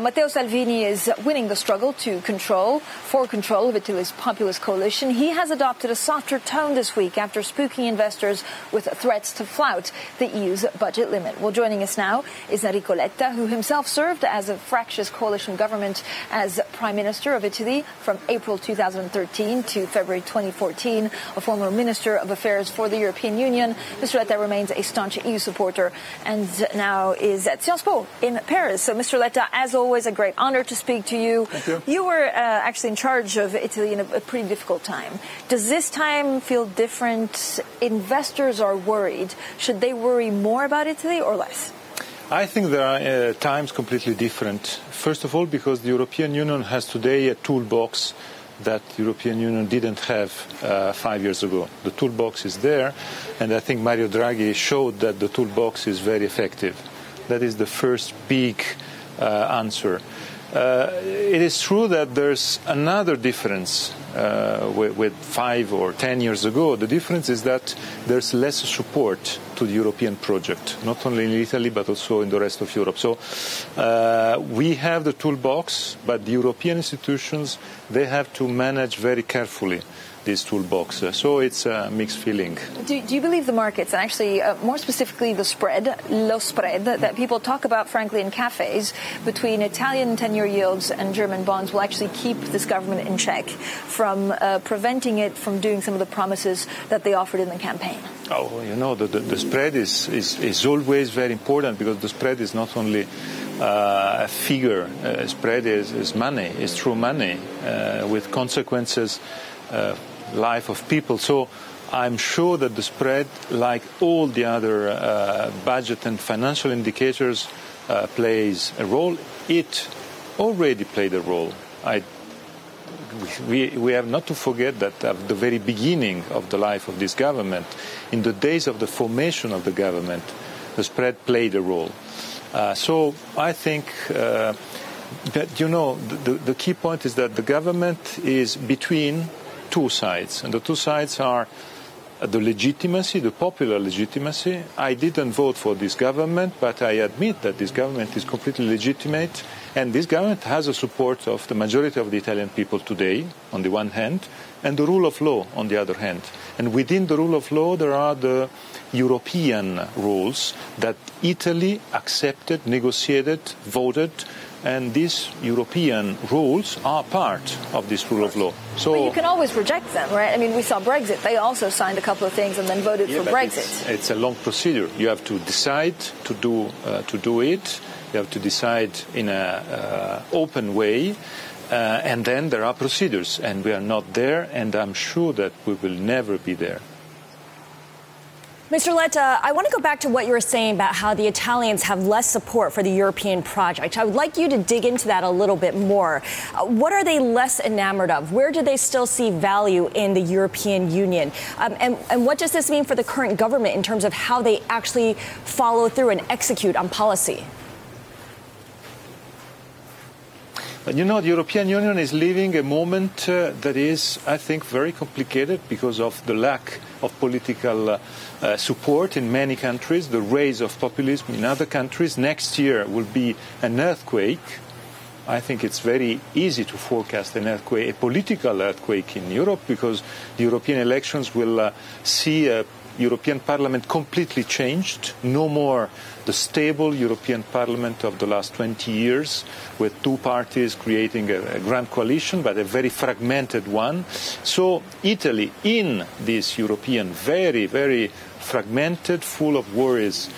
Matteo Salvini is winning the struggle for control of Italy's populist coalition. He has adopted a softer tone this week after spooking investors with threats to flout the EU's budget limit. Well, joining us now is Enrico Letta, who himself served as a fractious coalition government as Prime Minister of Italy from April 2013 to February 2014, a former Minister of Affairs for the European Union. Mr. Letta remains a staunch EU supporter and now is at Sciences Po in Paris. So, Mr. Letta, as always, a great honor to speak to you. Thank you. You were actually in charge of Italy in a pretty difficult time. Does this time feel different? Investors are worried. Should they worry more about Italy or less? I think there are times completely different. First of all, because the European Union has today a toolbox that the European Union didn't have 5 years ago. The toolbox is there, and I think Mario Draghi showed that the toolbox is very effective. That is the first big answer. It is true that there's another difference with 5 or 10 years ago. The difference is that there's less support to the European project, not only in Italy but also in the rest of Europe. So we have the toolbox, but the European institutions, they have to manage very carefully this toolbox. So it's a mixed feeling. Do you believe the markets, and actually more specifically the spread, lo spread, that people talk about, frankly, in cafes between Italian 10-year yields and German bonds will actually keep this government in check from preventing it from doing some of the promises that they offered in the campaign? Oh, you know, the spread is always very important because the spread is not only a figure. Spread is money, is true money with consequences. Life of people. So I'm sure that the spread, like all the other budget and financial indicators, plays a role. It already played a role. We have not to forget that at the very beginning of the life of this government, in the days of the formation of the government, the spread played a role. So I think that, you know, the key point is that the government is between two sides, and the two sides are the legitimacy, the popular legitimacy. I didn't vote for this government, but I admit that this government is completely legitimate, and this government has the support of the majority of the Italian people today, on the one hand, and the rule of law on the other hand. And within the rule of law, there are the European rules that Italy accepted, negotiated, voted, and these European rules are part of this rule of law. So but you can always reject them, right? I mean, we saw Brexit. They also signed a couple of things and then voted for Brexit. It's a long procedure. You have to decide to do it. You have to decide in an open way. And then there are procedures. And we are not there. And I'm sure that we will never be there. Mr. Letta, I want to go back to what you were saying about how the Italians have less support for the European project. I would like you to dig into that a little bit more. What are they less enamored of? Where do they still see value in the European Union? And what does this mean for the current government in terms of how they actually follow through and execute on policy? You know, the European Union is living a moment that is, I think, very complicated because of the lack of political support in many countries, the rise of populism in other countries. Next year will be an earthquake. I think it's very easy to forecast an earthquake, a political earthquake in Europe, because the European elections will see a European Parliament completely changed. No more the stable European Parliament of the last 20 years with two parties creating a grand coalition, but a very fragmented one. So Italy, in this European very, very fragmented, full of worries,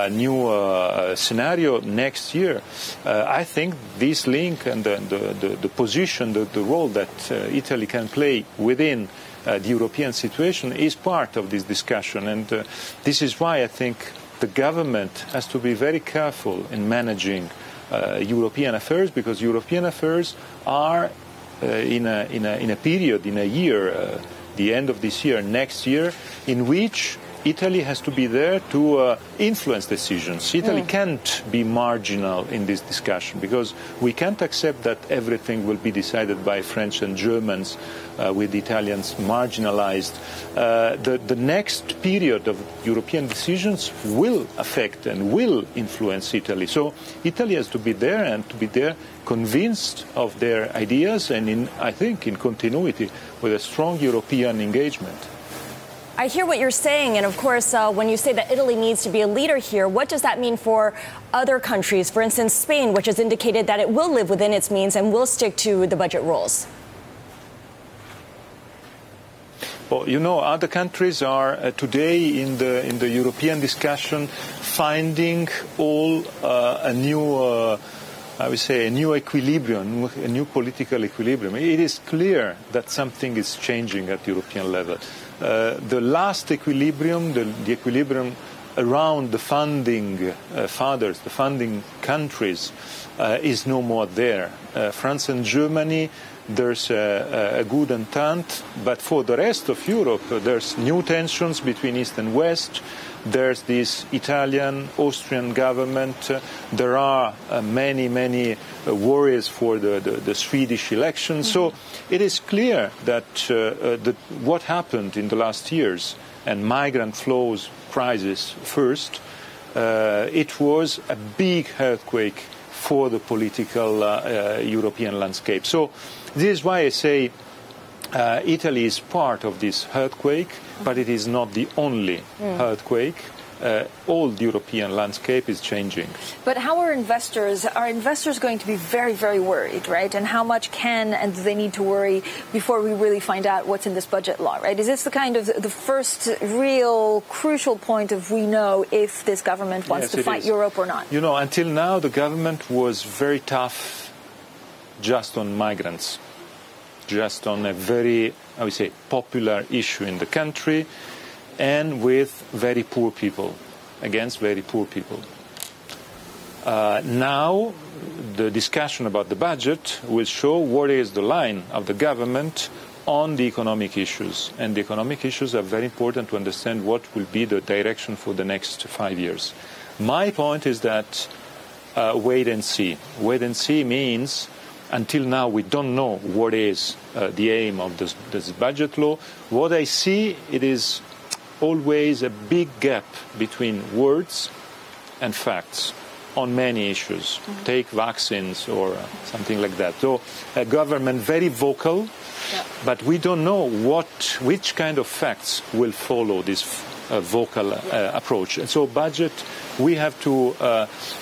new scenario next year, I think this link and the position, the role that Italy can play within the European situation is part of this discussion, and this is why I think the government has to be very careful in managing European affairs, because European affairs are in a period, in a year, the end of this year, next year, in which Italy has to be there to influence decisions. Italy can't be marginal in this discussion because we can't accept that everything will be decided by French and Germans with Italians marginalized. The next period of European decisions will affect and will influence Italy. So Italy has to be there and to be there convinced of their ideas and I think in continuity with a strong European engagement. I hear what you're saying, and of course, when you say that Italy needs to be a leader here, what does that mean for other countries? For instance, Spain, which has indicated that it will live within its means and will stick to the budget rules. Well, other countries are today in the European discussion finding all a new, I would say, a new equilibrium, a new political equilibrium. It is clear that something is changing at European level. The last equilibrium, the equilibrium around the funding fathers, the funding countries, is no more there. France and Germany, there's a good entente, but for the rest of Europe, there's new tensions between East and West. There's this Italian, Austrian government. There are many worries for the Swedish election. So it is clear that what happened in the last years, and migrant flows crisis first, it was a big earthquake for the political European landscape. So this is why I say Italy is part of this earthquake, but it is not the only earthquake. All the European landscape is changing. But how are investors going to be very, very worried, right? And how much can and do they need to worry before we really find out what's in this budget law, right? Is this the kind of the first real crucial point of we know if this government wants to fight Europe or not? Until now the government was very tough just on migrants, just on a very, I would say, popular issue in the country, and with very poor people, against very poor people. Now, the discussion about the budget will show what is the line of the government on the economic issues. And the economic issues are very important to understand what will be the direction for the next 5 years. My point is that wait and see. Wait and see means until now we don't know what is the aim of this budget law. What I see, it is always a big gap between words and facts on many issues. Take vaccines or something like that. So a government very vocal, but we don't know which kind of facts will follow this vocal approach. And so budget, we have to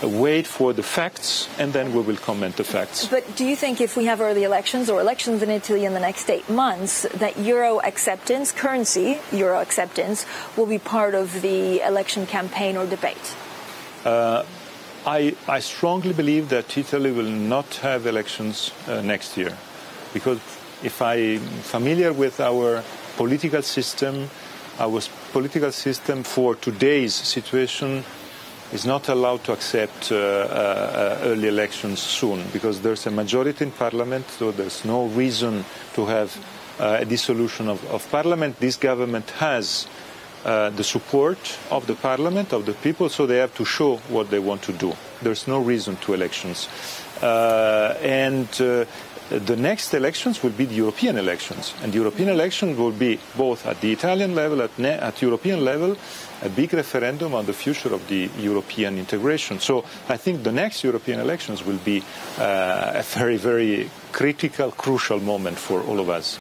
wait for the facts and then we will comment the facts. But do you think if we have early elections or elections in Italy in the next 8 months that euro acceptance, currency, euro acceptance, will be part of the election campaign or debate? I strongly believe that Italy will not have elections next year because if I'm familiar with our political system for today's situation is not allowed to accept early elections soon because there's a majority in parliament, so there's no reason to have a dissolution of parliament. This government has the support of the parliament, of the people, so they have to show what they want to do. There's no reason to elections. The next elections will be the European elections. And the European elections will be both at the Italian level, at European level, a big referendum on the future of the European integration. So I think the next European elections will be a very, very critical, crucial moment for all of us.